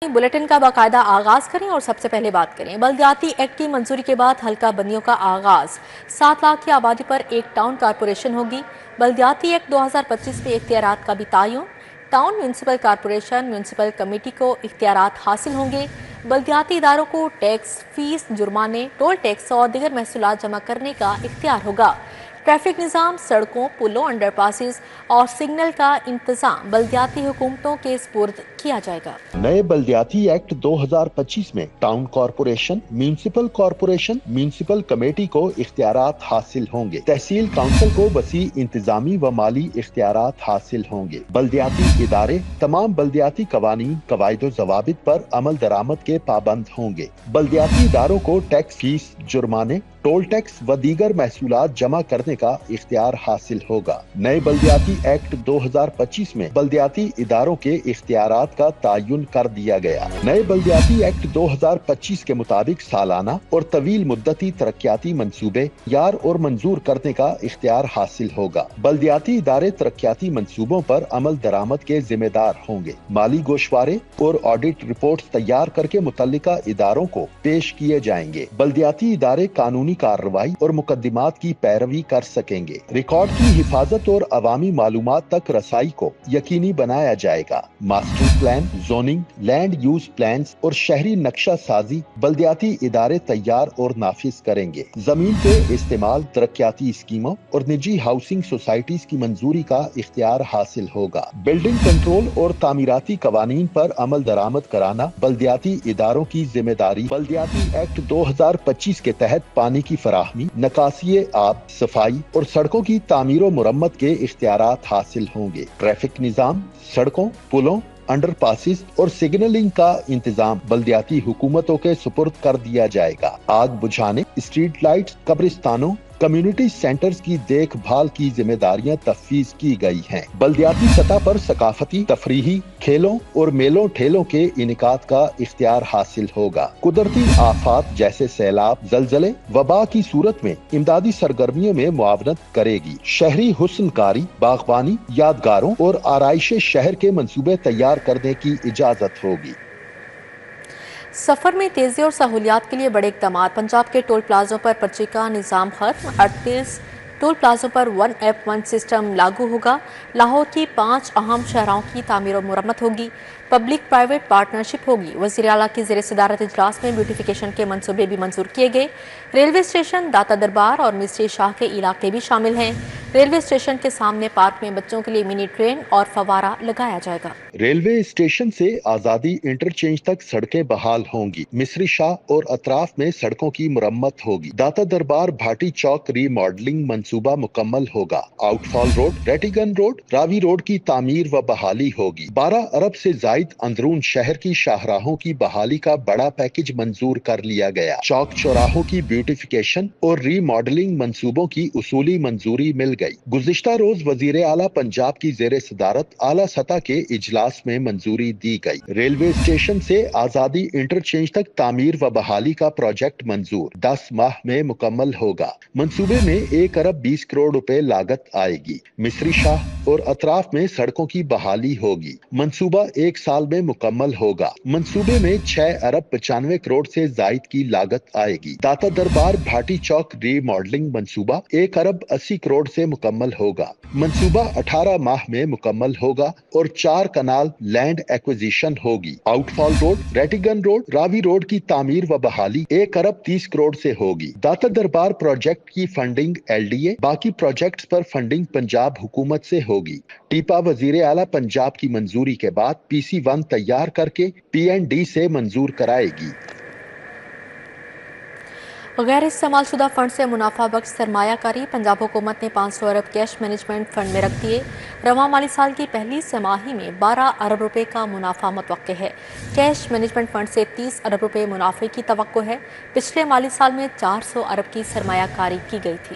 اپنی بلیٹن کا باقاعدہ آغاز کریں اور سب سے پہلے بات کریں بلدیاتی ایکٹ کی منظوری کے بعد حلقہ بندیوں کا آغاز 7 لاکھ کی آبادی پر ایک ٹاؤن کارپوریشن ہوگی۔ بلدیاتی ایکٹ 2025 میں اختیارات کا بھی تعین، town municipal corporation municipal committee کو اختیارات حاصل ہوں گے۔ بلدیاتی اداروں کو ٹیکس، فیس، جرمانے، ٹول ٹیکس اور دیگر محصولات جمع کرنے کا اختیار ہوگا۔ ٹریفک نظام، سڑکوں، پلوں، انڈر پاسز اور سگنل کا انتظام بلدیاتی حکومتوں کے سپرد کیا جائے گا۔ نئے بلدیاتی ایکٹ 2025 میں ٹاؤن کارپوریشن، میونسپل کمیٹی کو اختیارات حاصل ہوں گے۔ تحصیل کونسل کو وسیع انتظامی و مالی اختیارات حاصل ہوں گے۔ بلدیاتی ادارے تمام بلدیاتی قوانین، قواعد و ضوابط پر عمل درآمد کے پابند ہوں گے۔ بلدیاتی اداروں کو ٹیکس، فیس، جرمانے، ٹول ٹیکس و دیگر محصولات جمع کرنے کا اختیار حاصل ہوگا۔ نئے بلدیاتی ایکٹ 2025 میں بلدیاتی اداروں کے اختیارات کا تعین کر دیا گیا۔ نئے بلدیاتی ایکٹ 2025 کے مطابق سالانہ اور طویل مدتی ترقیاتی منصوبے تیار اور منظور کرنے کا اختیار حاصل ہوگا۔ بلدیاتی ادارے ترقیاتی منصوبوں پر عمل درآمد کے ذمہ دار ہوں گے۔ مالی گوشوارے اور آڈٹ رپورٹس تیار کر کے متعلقہ اداروں کو پیش کیے جائیں گے۔ بلدیاتی ادارے قانونی کارروائی اور مقدمات کی پیروی کر سکیں گے۔ ریکارڈ کی حفاظت اور عوامی معلومات تک رسائی کو یقینی بنایا جائے گا۔ Master plan, zoning, land use plans اور شہری نقشہ سازی بلدیاتی ادارے تیار اور نافذ کریں گے۔ زمین کے استعمال، ترقیاتی اسکیموں اور نجی ہاؤسنگ سوسائٹیز کی منظوری کا اختیار حاصل ہوگا۔ بلڈنگ کنٹرول اور تعمیراتی قوانین پر عمل درآمد کرانا بلدیاتی اداروں کی ذمہ داری۔ بلدیاتی ایکٹ 2025 کے تحت پانی کی فراہمی، نکاسی آب، صفائی اور سڑکوں کی تعمیر و مرمت کے اختیارات حاصل ہوں گے۔ ٹریفک نظام، سڑکوں، پلوں، انڈر پاسز اور سگنلنگ کا انتظام بلدیاتی حکومتوں کے سپرد کر دیا جائے گا۔ آگ بجھانے، اسٹریٹ لائٹس، قبرستانوں، کمیونٹی سینٹرز کی دیکھ بھال کی ذمہ داریاں تفویض کی گئی ہیں۔ بلدیاتی سطح پر ثقافتی، تفریحی، کھیلوں اور میلوں ٹھیلوں کے انعقاد کا اختیار حاصل ہوگا۔ قدرتی آفات جیسے سیلاب، زلزلے، وبا کی صورت میں امدادی سرگرمیوں میں معاونت کرے گی۔ شہری حسن کاری، باغبانی، یادگاروں اور آرائش شہر کے منصوبے تیار کرنے کی اجازت ہوگی۔ سفر میں تیزی اور سہولیات کے لیے بڑے اقدامات۔ پنجاب کے ٹول پلازوں پر پرچی کا نظام ختم، 38 ٹول پلازوں پر 1F1 سسٹم لاگو ہوگا۔ لاہور کی 5 اہم شاہراہوں کی تعمیر و مرمت ہوگی۔ پبلک پرائیویٹ پارٹنرشپ ہوگی۔ وزیر اعلیٰ کی زیر صدارت اجلاس میں بیوٹیفیکیشن کے منصوبے بھی منظور کیے گئے۔ ریلوے اسٹیشن، داتا دربار اور مستری شاہ کے علاقے بھی شامل ہیں۔ ریلوے اسٹیشن کے سامنے پارک میں بچوں کے لیے منی ٹرین اور فوارہ لگایا جائے گا۔ ریلوے اسٹیشن سے آزادی انٹرچینج تک سڑکیں بحال ہوں گی۔ مصری شاہ اور اطراف میں سڑکوں کی مرمت ہوگی۔ داتا دربار بھاٹی چوک ری ماڈلنگ منصوبہ مکمل ہوگا۔ آؤٹ فال روڈ، ریٹیگن روڈ، راوی روڈ کی تعمیر و بحالی ہوگی۔ 12 ارب سے زائد اندرون شہر کی شاہراہوں کی بحالی کا بڑا پیکج منظور کر لیا گیا۔ چوک چوراہوں کی بیوٹیفیکیشن اور ری ماڈلنگ منصوبوں کی اصولی منظوری مل گئی۔ گزشتہ روز وزیر اعلیٰ پنجاب کی زیر صدارت اعلیٰ سطح کے اجلاس میں منظوری دی گئی۔ ریلوے اسٹیشن سے آزادی انٹرچینج تک تعمیر و بحالی کا پروجیکٹ منظور 10 ماہ میں مکمل ہوگا۔ منصوبے میں 1 ارب 20 کروڑ روپے لاگت آئے گی۔ مصری شاہ اور اطراف میں سڑکوں کی بحالی ہوگی۔ منصوبہ 1 سال میں مکمل ہوگا۔ منصوبے میں 6 ارب 95 کروڑ سے زائد کی لاگت آئے گی۔ داتا دربار بھاٹی چوک ری ماڈلنگ منصوبہ 1 ارب 80 کروڑ سے مکمل ہوگا۔ منصوبہ 18 ماہ میں مکمل ہوگا اور 4 کنال لینڈ ایکوزیشن ہوگی۔ آؤٹ فال روڈ، ریٹیگن روڈ، راوی روڈ کی تعمیر و بحالی 1 ارب 30 کروڑ سے ہوگی۔ داتا دربار پروجیکٹ کی فنڈنگ LDA، باقی پروجیکٹس پر فنڈنگ پنجاب حکومت سے ہوگی۔ ٹیپا وزیر اعلیٰ پنجاب کی منظوری کے بعد PC1 تیار کر کے PND سے منظور کرائے گی۔ غیر استعمال شدہ فنڈ سے منافع بخش سرمایہ کاری۔ پنجاب حکومت نے 500 ارب کیش مینجمنٹ فنڈ میں رکھ دیے۔ رواں مالی سال کی پہلی سہ ماہی میں 12 ارب روپے کا منافع متوقع ہے۔ کیش مینجمنٹ فنڈ سے 30 ارب روپے منافع کی توقع ہے۔ پچھلے مالی سال میں 400 ارب کی سرمایہ کاری کی گئی تھی۔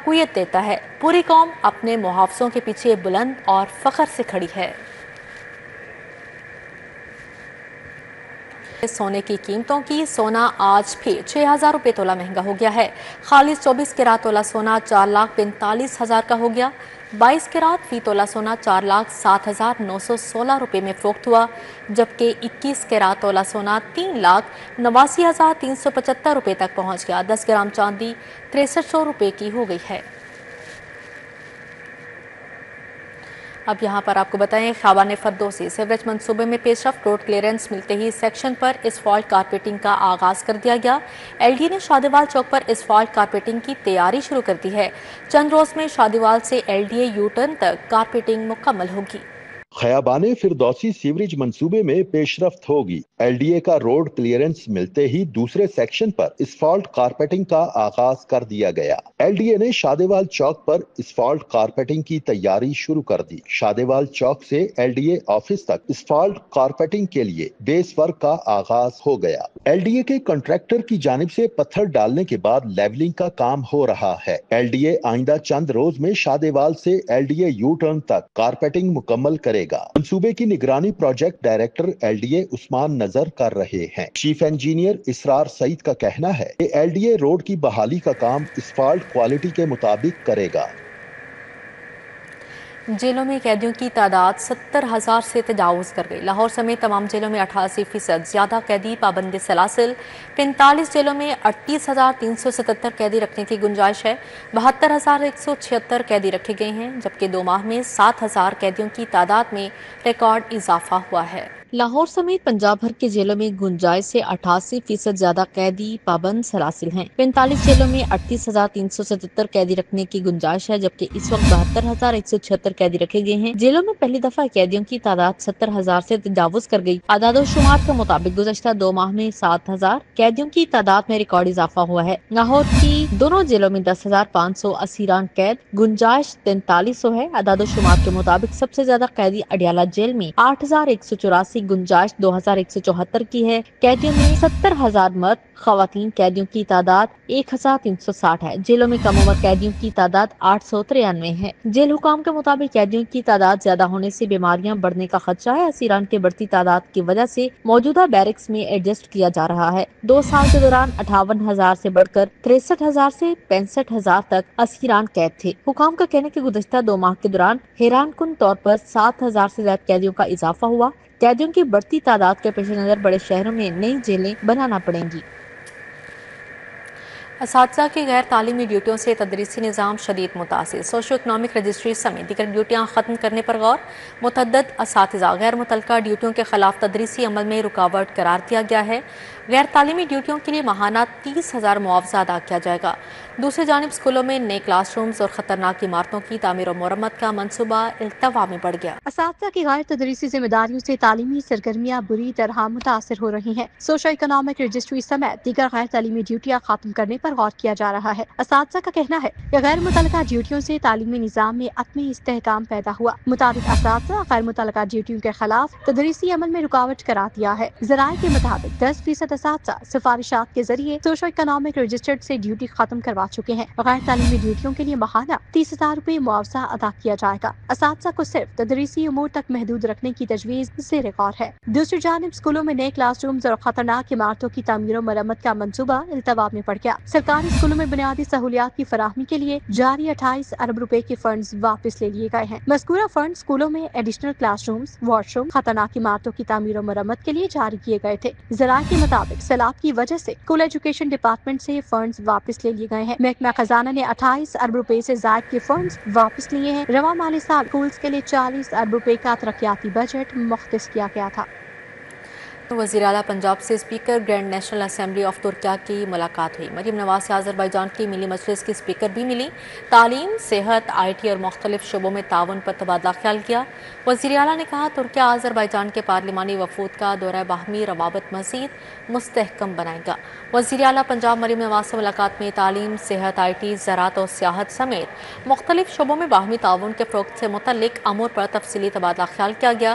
تقویت دیتا ہے۔ پوری قوم اپنے محافظوں کے پیچھے بلند اور فخر سے کھڑی ہے۔ سونے کی قیمتوں کی سونا آج پھر 6,000 روپے تولہ مہنگا ہو گیا ہے۔ خالص 24 کیرات تولہ سونا 4,45,000 کا ہو گیا۔ 22 کیرات فی تولہ سونا 4,07,916 روپے میں فروخت ہوا، جبکہ 21 کیرات تولہ سونا 3,89,375 روپے تک پہنچ گیا۔ 10 گرام چاندی 6300 روپے کی ہو گئی ہے۔ اب یہاں پر آپ کو بتائیں، خیابان فردوسی سیوریج منصوبے میں پیش رفت۔ روڈ کلیئرنس ملتے ہی سیکشن پر اسفالٹ کارپیٹنگ کا آغاز کر دیا گیا۔ ایل ڈی اے نے شادیوال چوک پر اسفالٹ کارپیٹنگ کی تیاری شروع کر دی ہے۔ چند روز میں شادیوال سے L D A U turn تک کارپیٹنگ مکمل ہوگی۔ خیابان فردوسی سیوریج منصوبے میں پیش رفت ہوگی۔ ایل ڈی اے کا روڈ کلیئرنس ملتے ہی دوسرے سیکشن پر اسفالٹ کارپیٹنگ کا آغاز کر دیا گیا۔ ایل ڈی اے نے شادیوال چوک پر اسفالٹ کارپیٹنگ کی تیاری شروع کر دی۔ شادیوال چوک سے ایل ڈی اے آفس تک اسفالٹ کارپیٹنگ کے لیے بیس ورک کا آغاز ہو گیا۔ ایل ڈی اے کے کنٹریکٹر کی جانب سے پتھر ڈالنے کے بعد لیولنگ کا کام ہو رہا ہے۔ ایل ڈی اے آئندہ چند روز میں شادیوال سے L D A U turn تک کارپیٹنگ مکمل کرے گا۔ منصوبے کی نگرانی project director L D A Usman نظر کر رہے ہیں۔ چیف انجینئر اسرار سعید کا کہنا ہے کہ ایل ڈی اے روڈ کی بحالی کا کام اسفالٹ کوالٹی کے مطابق کرے گا۔ جیلوں میں قیدیوں کی تعداد 70,000 سے تجاوز کر گئی۔ لاہور سمیت تمام جیلوں میں 88% زیادہ قیدی پابند سلاسل۔ 45 جیلوں میں 38,377 قیدی رکھنے کی گنجائش ہے۔ 72,176 قیدی رکھے گئے ہیں، جبکہ 2 ماہ میں 7,000 قیدیوں کی تعداد میں ریکارڈ اضافہ ہوا ہے۔ لاہور سمیت پنجاب بھر کے جیلوں میں گنجائش سے 88% زیادہ قیدی پابند سلاسل ہیں۔ 45 جیلوں میں 38,377 قیدی رکھنے کی گنجائش ہے، جبکہ اس وقت 72,176 قیدی رکھے گئے ہیں۔ جیلوں میں پہلی دفعہ قیدیوں کی تعداد 70,000 سے تجاوز کر گئی۔ اعداد و شمار کے مطابق گزشتہ 2 ماہ میں 7,000 قیدیوں کی تعداد میں ریکارڈ اضافہ ہوا ہے۔ لاہور کی دونوں جیلوں میں 10,500 اسیران قید، گنجائش 4300 ہے۔ اعداد و شمار کے مطابق سب سے زیادہ قیدی اڈیالہ جیل میں 8,184، گنجائش 2,174 کی ہے۔ قیدیوں میں 70,000 مرد، خواتین قیدیوں کی تعداد 1,360 ہے۔ جیلوں میں کم عمر قیدیوں کی تعداد 893 ہے۔ جیل حکام کے مطابق قیدیوں کی تعداد زیادہ ہونے سے بیماریاں بڑھنے کا خدشہ ہے۔ اسیران کی بڑھتی تعداد کی وجہ سے موجودہ بیرکس میں ایڈجسٹ کیا جا رہا ہے۔ 2 سال کے دوران 58,000 سے بڑھ کر 63,000 سے 65,000 تک اسیران قید تھے۔ حکام کا کہنا ہے کہ گزشتہ 2 ماہ کے دوران حیران کن طور پر 7,000 سے زیادہ قیدیوں کا اضافہ ہوا۔ قیدیوں کی بڑھتی تعداد کے پیش نظر بڑے شہروں میں نئی جیلیں بنانا پڑیں گی۔ اساتذہ کی غیر تعلیمی ڈیوٹیوں سے تدریسی نظام شدید متاثر۔ سوشو اکنامک رجسٹری سمیت دیگر ڈیوٹیاں ختم کرنے پر غور۔ متعدد اساتذہ غیر متعلقہ ڈیوٹیوں کے خلاف تدریسی عمل میں رکاوٹ قرار دیا گیا ہے۔ غیر تعلیمی ڈیوٹیوں کے لیے ماہانہ 30,000 معاوضہ ادا کیا جائے گا۔ دوسری جانب اسکولوں میں نئے کلاس رومز اور خطرناک عمارتوں کی تعمیر و مرمت کا منصوبہ التوا میں بڑھ گیا۔ اساتذہ کی غیر تدریسی ذمہ داریوں سے تعلیمی سرگرمیاں بری طرح متاثر ہو رہی ہیں۔ سوشو اکنامک رجسٹری سمیت دیگر غیر تعلیمی ڈیوٹیاں ختم کرنے پر غور کیا جا رہا ہے۔ اساتذہ کا کہنا ہے کہ غیر متعلقہ ڈیوٹیوں سے تعلیمی نظام میں عدم استحکام پیدا ہوا۔ مطابق اساتذہ غیر متعلقہ ڈیوٹیوں کے خلاف تدریسی عمل میں رکاوٹ قرار دیا ہے۔ ذرائع کے مطابق 10% اساتذہ سفارشات کے ذریعے سوشو اکنامک رجسٹرڈ سے ڈیوٹی ختم کروا چکے ہیں۔ غیر تعلیمی ڈیوٹیوں کے لیے ماہانہ 30,000 روپے معاوضہ ادا کیا جائے گا۔ اساتذہ کو صرف تدریسی امور تک محدود رکھنے کی تجویز زیر غور ہے۔ دوسری جانب اسکولوں میں نئے کلاس رومز اور خطرناک عمارتوں کی تعمیر و مرمت کا منصوبہ التوا میں پڑ گیا۔ سرکاری اسکولوں میں بنیادی سہولیات کی فراہمی کے لیے جاری 28 ارب روپے کے فنڈز واپس لے لیے گئے ہیں۔ مذکورہ فنڈز اسکولوں میں additional class rooms, wash room, خطرناک عمارتوں کی تعمیر و مرمت کے لیے جاری کیے گئے تھے۔ ذرائع کے مطابق سیلاب کی وجہ سے اسکول ایجوکیشن ڈپارٹمنٹ سے فنڈز واپس لے لیے گئے ہیں۔ محکمہ خزانہ نے 28 ارب روپے سے زائد کے فنڈز واپس لیے ہیں۔ رواں مالی سال اسکولز کے لیے 40 ارب روپے کا ترقیاتی بجٹ مختص کیا گیا تھا۔ وزیر اعلیٰ پنجاب سے speaker grand national assembly of Türkiye کی ملاقات ہوئی۔ مریم نواز سے آذربائیجان کی ملی مجلس کی اسپیکر بھی ملی۔ تعلیم، صحت، آئی ٹی اور مختلف شعبوں میں تعاون پر تبادلہ خیال کیا۔ وزیر اعلیٰ نے کہا ترکیہ آذربائیجان کے پارلیمانی وفود کا دورہ باہمی روابط مزید مستحکم بنائے گا۔ وزیر اعلیٰ پنجاب مریم نواز سے ملاقات میں تعلیم، صحت، آئی ٹی، زراعت اور سیاحت سمیت مختلف شعبوں میں باہمی تعاون کے فروغ سے متعلق امور پر تفصیلی تبادلہ خیال کیا گیا۔